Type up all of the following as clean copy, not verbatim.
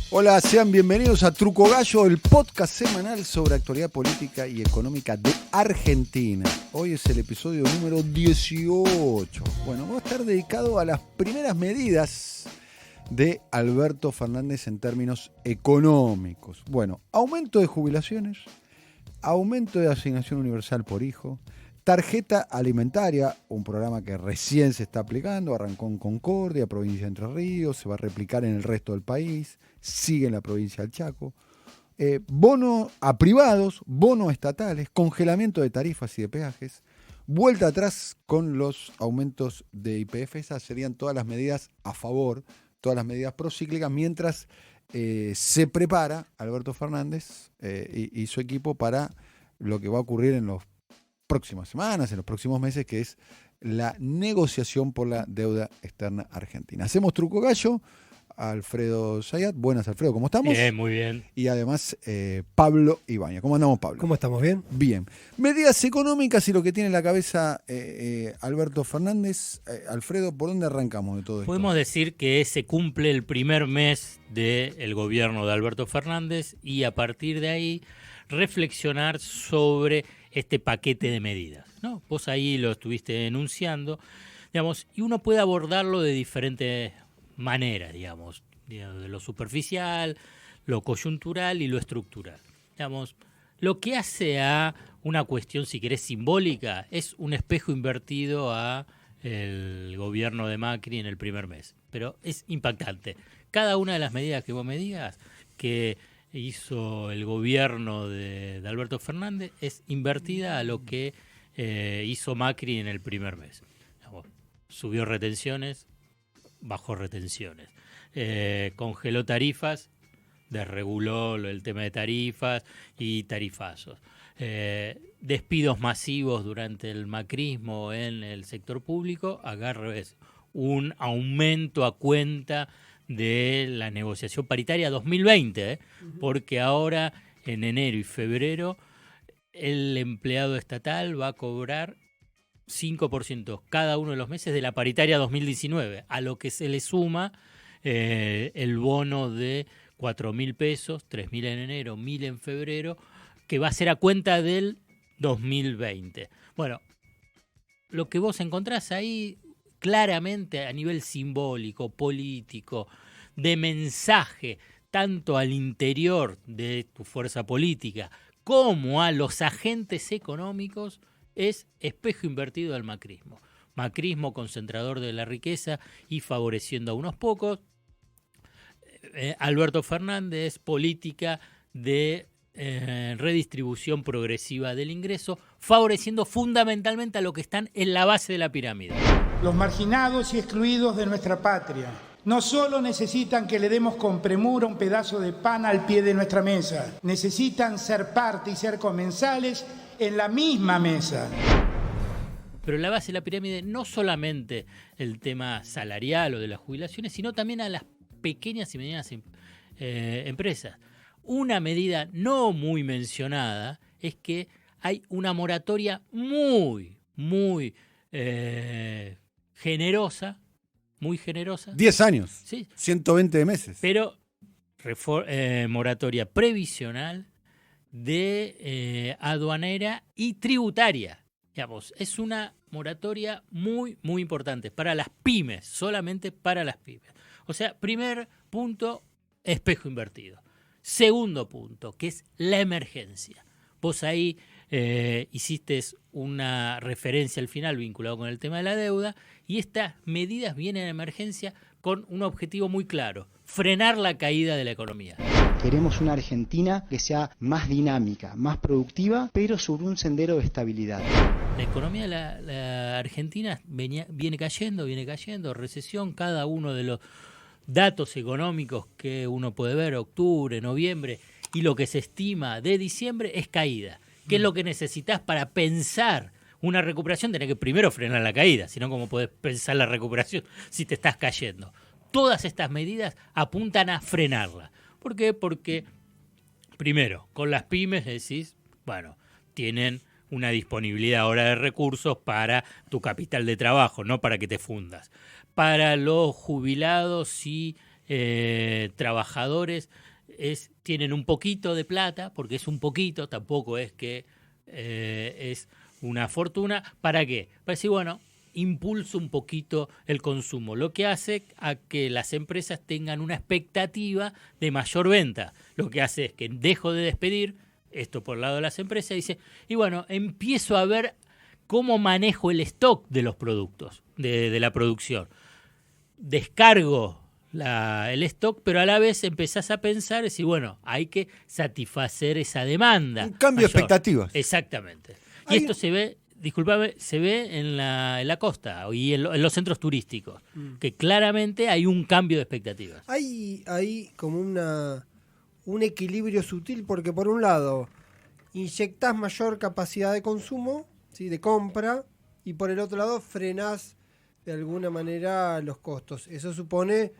Hola, sean bienvenidos a Truco Gallo, el podcast semanal sobre actualidad política y económica de Argentina. Hoy es el episodio número 18. Bueno, va a estar dedicado a las primeras medidas de Alberto Fernández en términos económicos. Bueno, aumento de jubilaciones, aumento de asignación universal por hijo, tarjeta alimentaria, un programa que recién se está aplicando, arrancó en Concordia, provincia de Entre Ríos, se va a replicar en el resto del país, sigue en la provincia del Chaco. Bono a privados, bonos estatales, congelamiento de tarifas y de peajes, vuelta atrás con los aumentos de YPF. Esas serían todas las medidas a favor, todas las medidas procíclicas, mientras se prepara Alberto Fernández y su equipo para lo que va a ocurrir en las próximas semanas, en los próximos meses, que es la negociación por la deuda externa argentina. Hacemos Truco Gallo. Alfredo Zayat. Buenas, Alfredo, ¿cómo estamos? Bien, muy bien. Y además Pablo Ibañez. ¿Cómo andamos, Pablo? ¿Cómo estamos? ¿Bien? Bien. Medidas económicas y lo que tiene en la cabeza Alberto Fernández. Alfredo, ¿por dónde arrancamos de todo esto? Podemos decir que se cumple el primer mes del gobierno de Alberto Fernández y a partir de ahí reflexionar sobre este paquete de medidas, ¿no? Vos ahí lo estuviste enunciando, digamos, y uno puede abordarlo de diferentes maneras, digamos, de lo superficial, lo coyuntural y lo estructural. Digamos, lo que hace a una cuestión, si querés, simbólica, es un espejo invertido a el gobierno de Macri en el primer mes. Pero es impactante. Cada una de las medidas que vos me digas que hizo el gobierno de Alberto Fernández es invertida a lo que hizo Macri en el primer mes. Digamos, subió retenciones, bajó retenciones, congeló tarifas, desreguló el tema de tarifas y tarifazos, despidos masivos durante el macrismo en el sector público, acá al revés, un aumento a cuenta de la negociación paritaria 2020, porque ahora en enero y febrero el empleado estatal va a cobrar 5% cada uno de los meses de la paritaria 2019, a lo que se le suma el bono de 4.000 pesos, 3.000 en enero, 1.000 en febrero, que va a ser a cuenta del 2020. Bueno, lo que vos encontrás ahí claramente a nivel simbólico, político, de mensaje, tanto al interior de tu fuerza política como a los agentes económicos, es espejo invertido al macrismo. Macrismo concentrador de la riqueza y favoreciendo a unos pocos. Alberto Fernández, política de redistribución progresiva del ingreso, favoreciendo fundamentalmente a los que están en la base de la pirámide. Los marginados y excluidos de nuestra patria no solo necesitan que le demos con premura un pedazo de pan al pie de nuestra mesa, necesitan ser parte y ser comensales en la misma mesa. Pero la base de la pirámide no solamente el tema salarial o de las jubilaciones, sino también a las pequeñas y medianas empresas. Una medida no muy mencionada es que hay una moratoria muy generosa, muy generosa. 10 años, Sí, 120 meses. pero moratoria previsional de aduanera y tributaria. Digamos, es una moratoria muy importante para las pymes, solamente para las pymes. O sea, primer punto, espejo invertido. Segundo punto, que es la emergencia. Vos ahí hiciste una referencia al final vinculado con el tema de la deuda y estas medidas vienen en emergencia con un objetivo muy claro: frenar la caída de la economía. Queremos una Argentina que sea más dinámica, más productiva, pero sobre un sendero de estabilidad. La economía de la Argentina viene cayendo, recesión, cada uno de los datos económicos que uno puede ver, octubre, noviembre, y lo que se estima de diciembre es caída. ¿Qué es lo que necesitas para pensar una recuperación? Tenés que primero frenar la caída, si no, ¿cómo podés pensar la recuperación si te estás cayendo? Todas estas medidas apuntan a frenarla. ¿Por qué? Porque, primero, con las pymes decís, bueno, tienen una disponibilidad ahora de recursos para tu capital de trabajo, no para que te fundas. Para los jubilados y trabajadores tienen un poquito de plata, porque es un poquito, tampoco es que es una fortuna. ¿Para qué? Para decir, bueno, impulsa un poquito el consumo, lo que hace a que las empresas tengan una expectativa de mayor venta. Lo que hace es que dejo de despedir, esto por el lado de las empresas, dice, y bueno, empiezo a ver cómo manejo el stock de los productos, de la producción. Descargo el stock, pero a la vez empezás a pensar y decir, bueno, hay que satisfacer esa demanda. Un cambio de mayor. expectativas. Exactamente. Y esto se ve, disculpame, se ve en la costa y en los centros turísticos, que claramente hay un cambio de expectativas. Hay como un equilibrio sutil, porque por un lado inyectás mayor capacidad de consumo, ¿sí?, de compra, y por el otro lado frenás de alguna manera los costos. Eso supone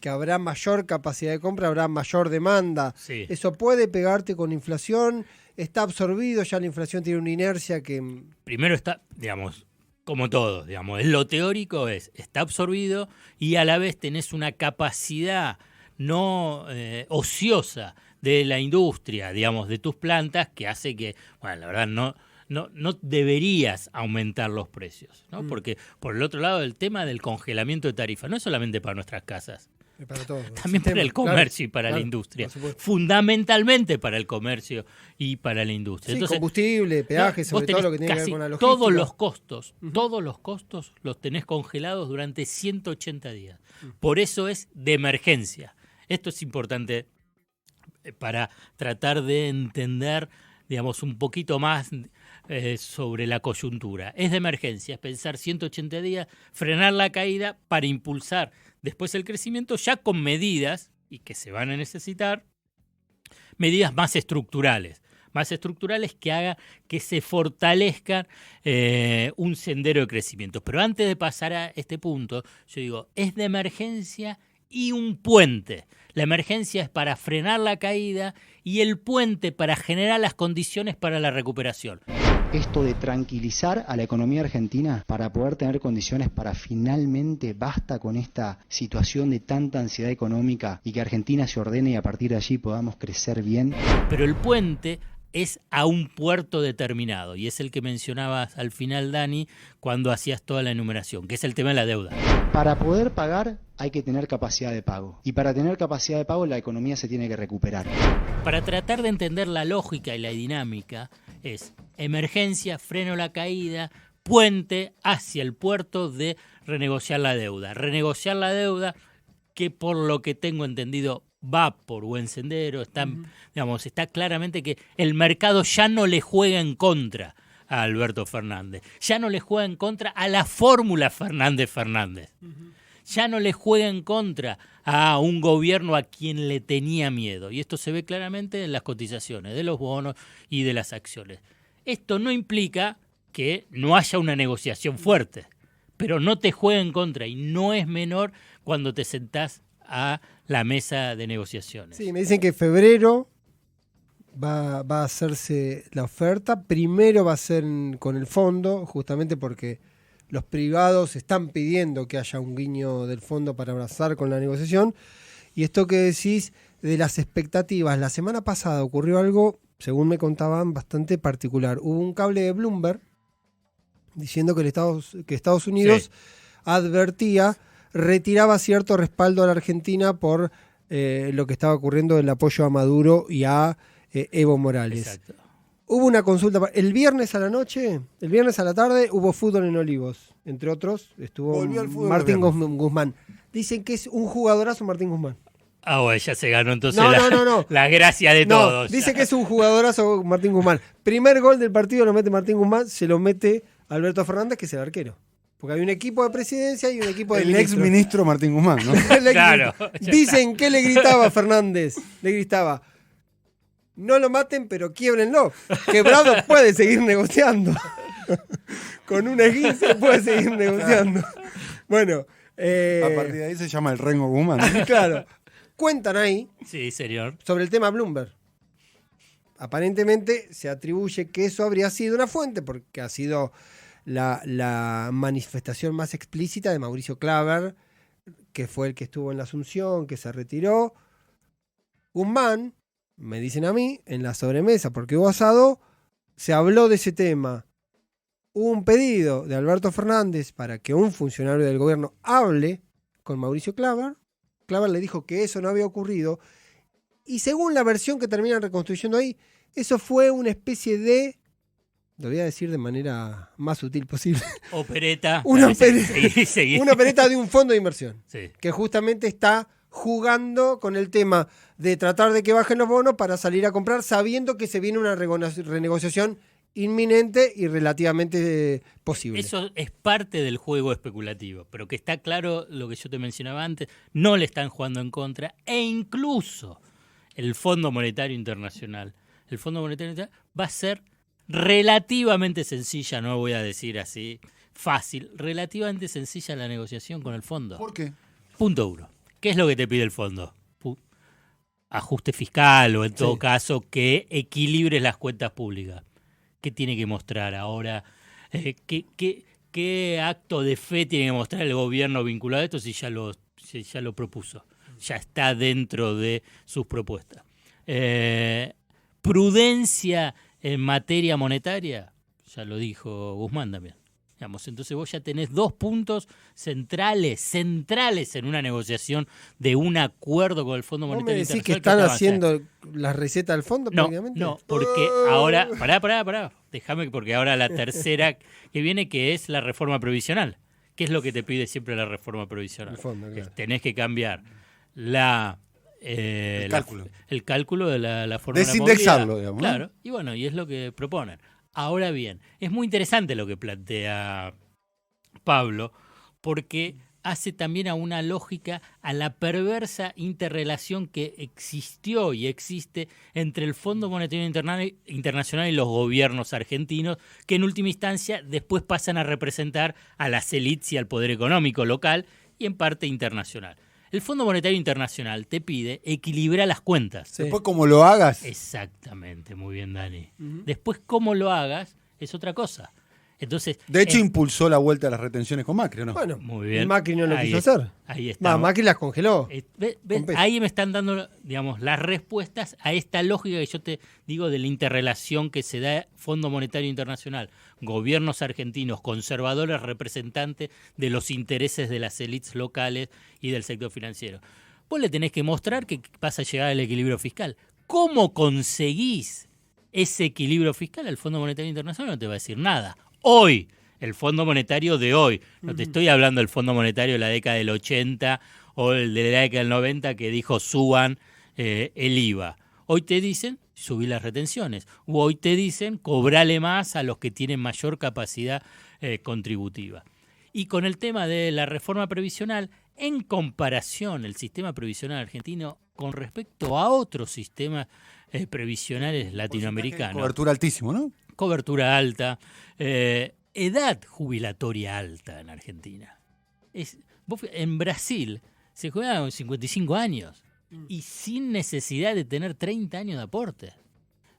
que habrá mayor capacidad de compra, habrá mayor demanda. Sí. Eso puede pegarte con inflación, está absorbido, ya la inflación tiene una inercia que... Primero está, digamos, como todo, digamos, lo teórico está absorbido y a la vez tenés una capacidad no ociosa de la industria, digamos, de tus plantas, que hace que, bueno, la verdad no deberías aumentar los precios, ¿no? Porque por el otro lado el tema del congelamiento de tarifas no es solamente para nuestras casas, Para todo, también para el comercio, claro, y para la industria, fundamentalmente para el comercio y para la industria. Sí, entonces, combustible, peaje, sobre todo lo que tiene que ver con la logística. Todos los costos los tenés congelados durante 180 días. Por eso es de emergencia. Esto es importante para tratar de entender, digamos, un poquito más sobre la coyuntura. Es de emergencia, es pensar 180 días, frenar la caída para impulsar después el crecimiento, ya con medidas, y que se van a necesitar, medidas más estructurales que hagan que se fortalezca un sendero de crecimiento. Pero antes de pasar a este punto, yo digo, es de emergencia y un puente. La emergencia es para frenar la caída y el puente para generar las condiciones para la recuperación. Esto de tranquilizar a la economía argentina para poder tener condiciones para finalmente basta con esta situación de tanta ansiedad económica y que Argentina se ordene y a partir de allí podamos crecer bien. Pero el puente es a un puerto determinado y es el que mencionabas al final, Dani, cuando hacías toda la enumeración, que es el tema de la deuda. Para poder pagar hay que tener capacidad de pago y para tener capacidad de pago la economía se tiene que recuperar. Para tratar de entender la lógica y la dinámica es emergencia, freno la caída, puente hacia el puerto de renegociar la deuda. Renegociar la deuda que por lo que tengo entendido va por buen sendero, está claramente que el mercado ya no le juega en contra a Alberto Fernández, ya no le juega en contra a la fórmula Fernández-Fernández, ya no le juega en contra a un gobierno a quien le tenía miedo, y esto se ve claramente en las cotizaciones de los bonos y de las acciones. Esto no implica que no haya una negociación fuerte, pero no te juega en contra y no es menor cuando te sentás a la mesa de negociaciones. Sí, me dicen que en febrero va a hacerse la oferta. Primero va a ser con el fondo, justamente porque los privados están pidiendo que haya un guiño del fondo para abrazar con la negociación. Y esto que decís de las expectativas, la semana pasada ocurrió algo, según me contaban, bastante particular. Hubo un cable de Bloomberg diciendo que Estados Unidos retiraba cierto respaldo a la Argentina por lo que estaba ocurriendo del apoyo a Maduro y a Evo Morales. Exacto. Hubo una consulta. El viernes a la tarde, hubo fútbol en Olivos. Entre otros, estuvo Martín Guzmán. Dicen que es un jugadorazo Martín Guzmán. Ah, bueno, ya se ganó entonces No. la gracia de todos. Dice que es un jugadorazo Martín Guzmán. Primer gol del partido lo mete Martín Guzmán, se lo mete Alberto Fernández, que es el arquero. Porque hay un equipo de presidencia y un equipo de el ex ministro Martín Guzmán, ¿no? Claro. Dicen que le gritaba Fernández. Le gritaba: no lo maten, pero quiébrenlo. Quebrado puede seguir negociando. Con un esguince puede seguir negociando. Bueno. A partir de ahí se llama el Rengo Guzmán. Claro. Cuentan ahí. Sí, señor. Sobre el tema Bloomberg. Aparentemente se atribuye que eso habría sido una fuente, porque ha sido la manifestación más explícita de Mauricio Claver que fue el que estuvo en la Asunción, que se retiró. Guzmán, me dicen a mí, en la sobremesa, porque hubo asado, se habló de ese tema. Hubo un pedido de Alberto Fernández para que un funcionario del gobierno hable con Mauricio Claver. Claver le dijo que eso no había ocurrido. Y según la versión que terminan reconstruyendo ahí, eso fue una especie de, lo voy a decir de manera más sutil posible, Opereta. una Seguí. opereta de un fondo de inversión, Sí. que justamente está jugando con el tema de tratar de que bajen los bonos para salir a comprar, sabiendo que se viene una renegociación inminente y relativamente posible. Eso es parte del juego especulativo, pero que está claro lo que yo te mencionaba antes, no le están jugando en contra, e incluso el Fondo Monetario Internacional. El Fondo Monetario Internacional va a ser relativamente sencilla, no voy a decir así, fácil, relativamente sencilla la negociación con el fondo. ¿Por qué? Punto uno. ¿Qué es lo que te pide el fondo? Ajuste fiscal o en todo Sí. caso que equilibres las cuentas públicas. ¿Qué tiene que mostrar ahora? ¿Qué acto de fe tiene que mostrar el gobierno vinculado a esto si ya lo propuso? Ya está dentro de sus propuestas. Prudencia en materia monetaria, ya lo dijo Guzmán también. Digamos, entonces vos ya tenés 2 puntos centrales en una negociación de un acuerdo con el Fondo ¿Vos me Monetario decís que Internacional. están haciendo la receta del fondo No, prácticamente? no, porque ahora, pará, déjame, porque ahora la tercera que viene, que es la reforma previsional. ¿Qué es lo que te pide siempre la reforma previsional? El fondo, claro. Tenés que cambiar el cálculo de la fórmula Desindexarlo, movida. digamos, ¿no? Claro, y bueno, y es lo que proponen. Ahora bien, es muy interesante lo que plantea Pablo, porque hace también a una lógica a la perversa interrelación que existió y existe entre el Fondo Monetario Internacional y los gobiernos argentinos, que en última instancia después pasan a representar a las élites y al poder económico local y en parte internacional. El Fondo Monetario Internacional te pide equilibrar las cuentas. Sí. Después, como lo hagas, Exactamente, muy bien, Dani. Después, cómo lo hagas es otra cosa. Entonces, de hecho, impulsó la vuelta a las retenciones con Macri, ¿o no? Bueno, muy bien. y Macri no lo Ahí quiso está. hacer. Ahí está. Macri las congeló. ¿Ves? Con peso. Ahí me están dando, digamos, las respuestas a esta lógica que yo te digo de la interrelación que se da Fondo Monetario Internacional, gobiernos argentinos conservadores representantes de los intereses de las élites locales y del sector financiero. Vos le tenés que mostrar que vas a llegar al equilibrio fiscal. ¿Cómo conseguís ese equilibrio fiscal? El Fondo Monetario Internacional no te va a decir nada. Hoy, el Fondo Monetario de hoy, no te estoy hablando del Fondo Monetario de la década del 80 o el de la década del 90 que dijo suban el IVA. Hoy te dicen subir las retenciones, o hoy te dicen cobrale más a los que tienen mayor capacidad contributiva. Y con el tema de la reforma previsional, en comparación el sistema previsional argentino con respecto a otros sistemas previsionales latinoamericanos, Cobertura altísimo, ¿no? cobertura alta, edad jubilatoria alta en Argentina. En Brasil se juega con 55 años y sin necesidad de tener 30 años de aporte.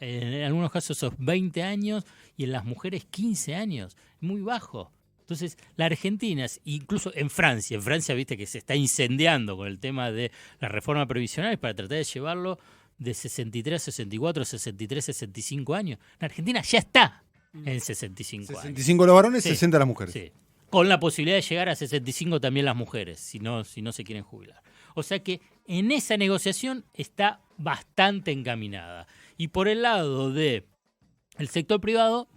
En algunos casos esos 20 años y en las mujeres 15 años, muy bajo. Entonces, la Argentina, incluso en Francia, viste que se está incendiando con el tema de la reforma previsional para tratar de llevarlo de 63, 64, 63, 65 años. En Argentina ya está en 65 años. 65 los varones, Sí. 60 las mujeres. Sí. Con la posibilidad de llegar a 65 también las mujeres, si no se quieren jubilar. O sea que en esa negociación está bastante encaminada. Y por el lado del sector privado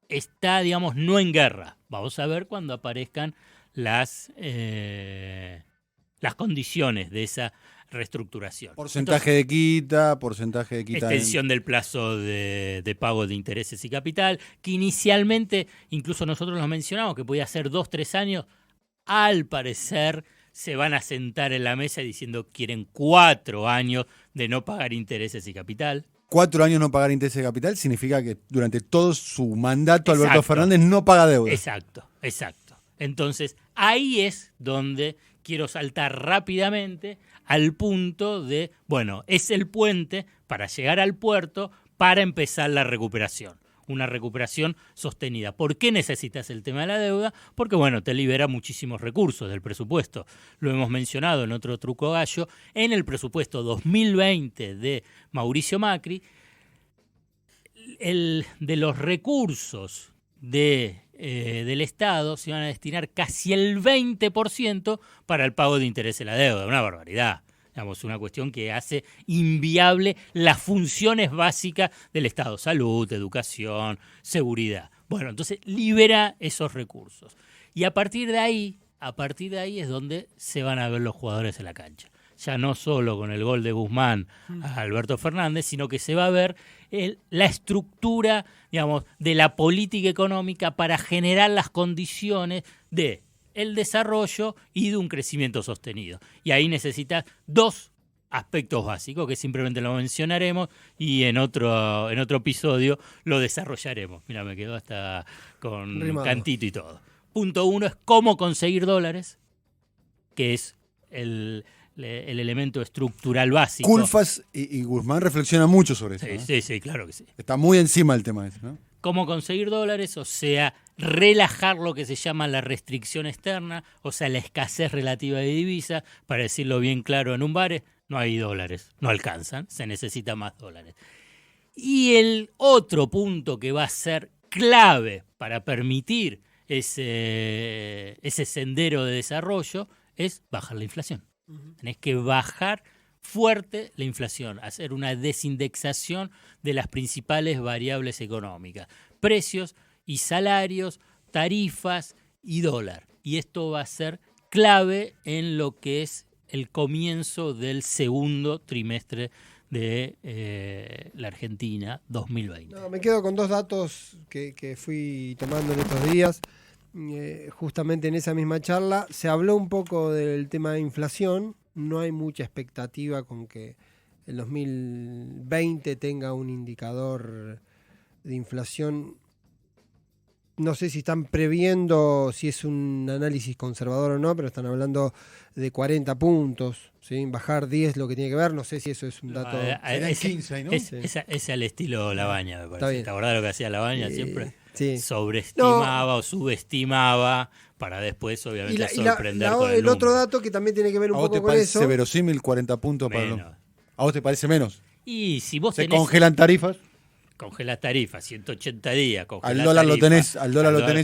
está, digamos, no en guerra. Vamos a ver cuando aparezcan las condiciones de esa reestructuración. Porcentaje de quita. Extensión del plazo de pago de intereses y capital, que inicialmente, incluso nosotros lo mencionamos, que podía ser 2-3 años, al parecer se van a sentar en la mesa diciendo que quieren 4 años de no pagar intereses y capital. 4 años no pagar intereses de capital significa que durante todo su mandato Alberto Exacto. Fernández no paga deuda. Exacto. Entonces, ahí es donde quiero saltar rápidamente al punto de, bueno, es el puente para llegar al puerto para empezar la recuperación. una recuperación sostenida. ¿Por qué necesitas el tema de la deuda? Porque, bueno, te libera muchísimos recursos del presupuesto. Lo hemos mencionado en otro truco gallo. En el presupuesto 2020 de Mauricio Macri, de los recursos del Estado se iban a destinar casi el 20% para el pago de interés de la deuda. Una barbaridad. Digamos, una cuestión que hace inviable las funciones básicas del Estado: salud, educación, seguridad. Bueno, entonces libera esos recursos. Y a partir de ahí es donde se van a ver los jugadores en la cancha. Ya no solo con el gol de Guzmán a Alberto Fernández, sino que se va a ver la estructura, digamos, de la política económica para generar las condiciones de el desarrollo y de un crecimiento sostenido. Y ahí necesitas dos aspectos básicos que simplemente lo mencionaremos y en otro episodio lo desarrollaremos. Mira, me quedo hasta con rimado, cantito y todo. Punto 1 es cómo conseguir dólares, que es el elemento estructural básico. Culfas y Guzmán reflexionan mucho sobre eso. Sí, claro que sí. Está muy encima del tema ese, ¿no? Cómo conseguir dólares, o sea, relajar lo que se llama la restricción externa, o sea, la escasez relativa de divisas. Para decirlo bien claro en un bar, no hay dólares, no alcanzan, se necesita más dólares. Y el otro punto que va a ser clave para permitir ese sendero de desarrollo es bajar la inflación. Tenés que bajar fuerte la inflación, hacer una desindexación de las principales variables económicas: precios y salarios, tarifas y dólar. Y esto va a ser clave en lo que es el comienzo del segundo trimestre de la Argentina 2020. No, me quedo con dos datos que fui tomando en estos días. Justamente en esa misma charla se habló un poco del tema de inflación. No hay mucha expectativa con que el 2020 tenga un indicador de inflación. No sé si están previendo si es un análisis conservador o no, pero están hablando de 40 puntos, ¿sí? Bajar 10 lo que tiene que ver. No sé si eso es un dato... Serían 15, ¿no? Es al estilo Labaña, me parece. ¿Te acordás lo que hacía Labaña siempre? Sí. Sobreestimaba o subestimaba para después, obviamente, sorprender con el otro dato que también tiene que ver un poco con eso. ¿A vos te parece verosímil 40 puntos? ¿A vos te parece menos? Y si vos ¿Se congelan tarifas? Congelas tarifas, 180 días. Al dólar lo tenés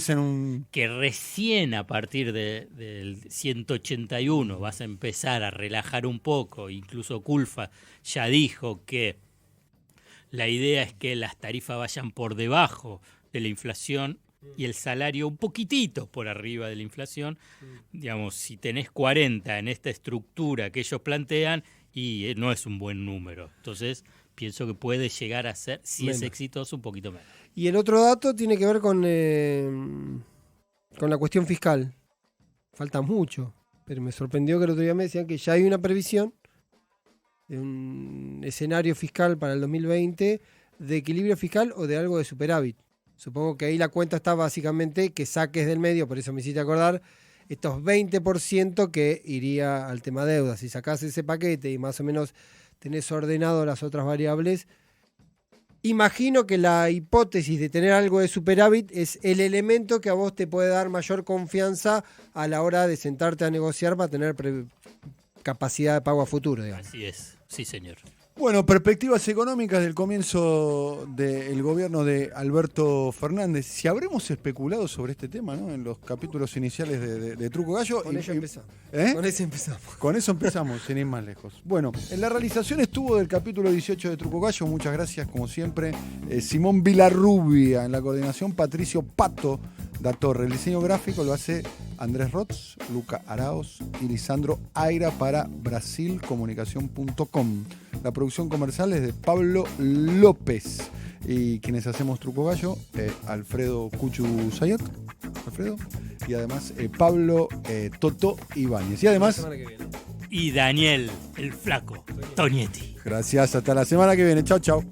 en un... Que recién a partir del 181 vas a empezar a relajar un poco. Incluso Culfa ya dijo que la idea es que las tarifas vayan por debajo de la inflación y el salario un poquitito por arriba de la inflación. Digamos, si tenés 40 en esta estructura que ellos plantean, y no es un buen número. Entonces, pienso que puede llegar a ser, si es exitoso, un poquito menos. Y el otro dato tiene que ver con la cuestión fiscal. Falta mucho, pero me sorprendió que el otro día me decían que ya hay una previsión de un escenario fiscal para el 2020 de equilibrio fiscal o de algo de superávit. Supongo que ahí la cuenta está básicamente que saques del medio, por eso me hiciste acordar, estos 20% que iría al tema deuda. Si sacás ese paquete y más o menos tenés ordenado las otras variables, imagino que la hipótesis de tener algo de superávit es el elemento que a vos te puede dar mayor confianza a la hora de sentarte a negociar para tener capacidad de pago a futuro, digamos. Así es, sí señor. Bueno, perspectivas económicas del comienzo del gobierno de Alberto Fernández. Si habremos especulado sobre este tema, ¿no? En los capítulos iniciales de Truco Gallo. Con eso empezamos. Con eso empezamos, sin ir más lejos. Bueno, en la realización estuvo del capítulo 18 de Truco Gallo. Muchas gracias, como siempre. Simón Vilarrubia. En la coordinación, Patricio Pato da Torre. El diseño gráfico lo hace Andrés Rotz, Luca Araos y Lisandro Aira para brasilcomunicación.com. La producción comercial es de Pablo López. Y quienes hacemos Truco Gallo, Alfredo Cuchu Sayat, Alfredo, y además Pablo Toto Ibáñez. Y además... Y Daniel, el flaco, Tonietti. Gracias, hasta la semana que viene. Chau, chau.